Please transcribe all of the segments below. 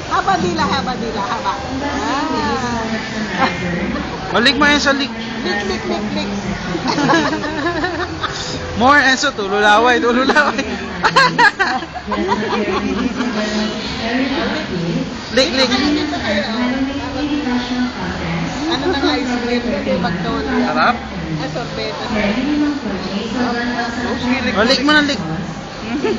Haba dila, haba dila, haba. Balik mo Enzo, lik. Lik, lik, lik, lik. More Enzo, tululaway, tululaway. Lik, lik. Ano na nga ice cream? Kasi Magnolia. Sarap. Ah, sorbet. Balik mo na, lik. Lik,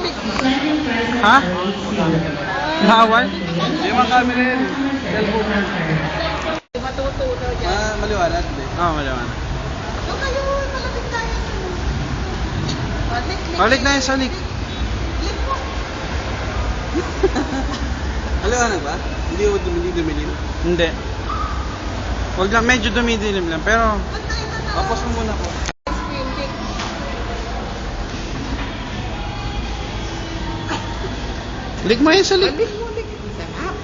lik. Ha? Nawal? Hindi man kami rin. Cellphone. Matututo dyan. Maliwanag. Hindi. Malaman. Doon kayo, malapit tayo. Lik, lik. Balik na Enzo, lik. Lik mo. Maliwanag ba? Hindi mo dumilim. Hindi. Wag lang, medyo dumidilim lang, pero Ba't tayo na na? Tapos mo muna po. Ice cream, lik. lik mo Enzo, lik. Lik mo, lik. Sarap.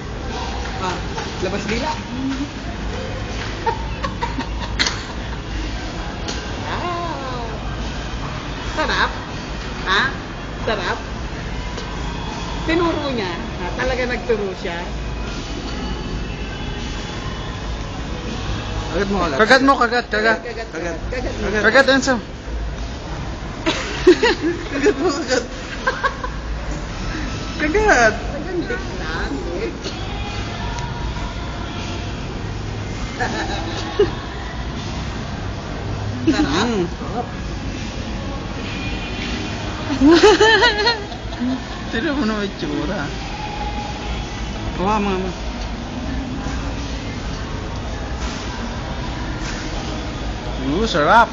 Ah, labas dila. Wow. Sarap? Ha? Sarap? Tinuro niya. Ha? Talaga nagturo siya. Agad mo kalat. Kagat mo, kagat. Kagat. Kagat Enzo. Agad mo agad. Kagat. Talagang lik lang, lik. Sarap. Tira mo na may tsura. Kuha mga. Sarap.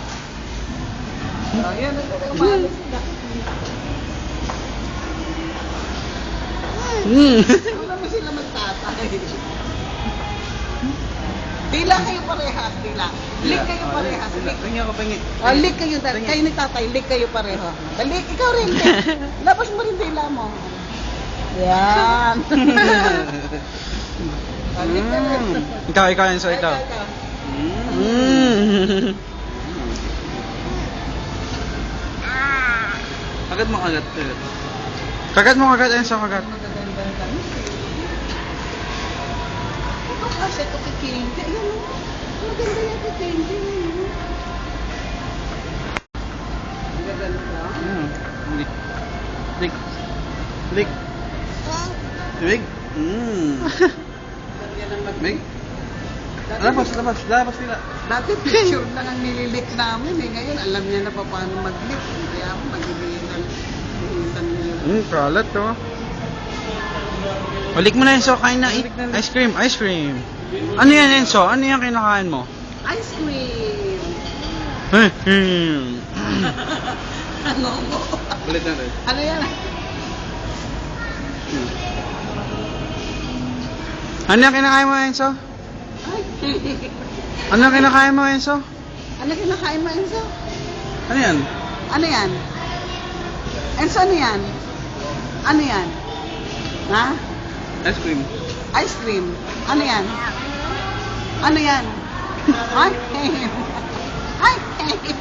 Ayan, umalis na. Wala mo sila magtatay. Dila kayo parehas, dila. Lik kayo parehas, lik. Tingin ako pingi. Lik kayo, kayo ni tatay, lik kayo pareho. Lik, ikaw rin, lik. Labas mo rin dila mo. Yan. Lik ka rin. Ikaw Enzo, ikaw. Agad mo kagat. Kagat mo, kagat Enzo, kagat. Magagandang kami. Ito kasi ito kay Candy. Ayan o. Maganda yan kay Candy. Magaganda. Lik. Lik. Lik. Lik. Ganda ng mag- Mig. Labas nila. Dati picture lang ang nililik namin eh. Ngayon alam niya na pa paano mag-lik. Kaya ako mag-ilitan. Kalat to. Balik mo na Enzo, kain na. Eat. Ice cream, ice cream. Ano yan Enzo? Ano yan kinakain mo? Ice cream. Ano mo? Ulit na rin. Ano yan? Ano yung kinakain mo Enzo? Ay. Ano yung kinakain mo Enzo? Ano kinakain mo, Enzo? Ano yan? Ano yan? Enzo, ano yan? Ano yan? Ha? Ice cream. Ice cream. Ano yan? Ano yan? Ice cream. Ice cream.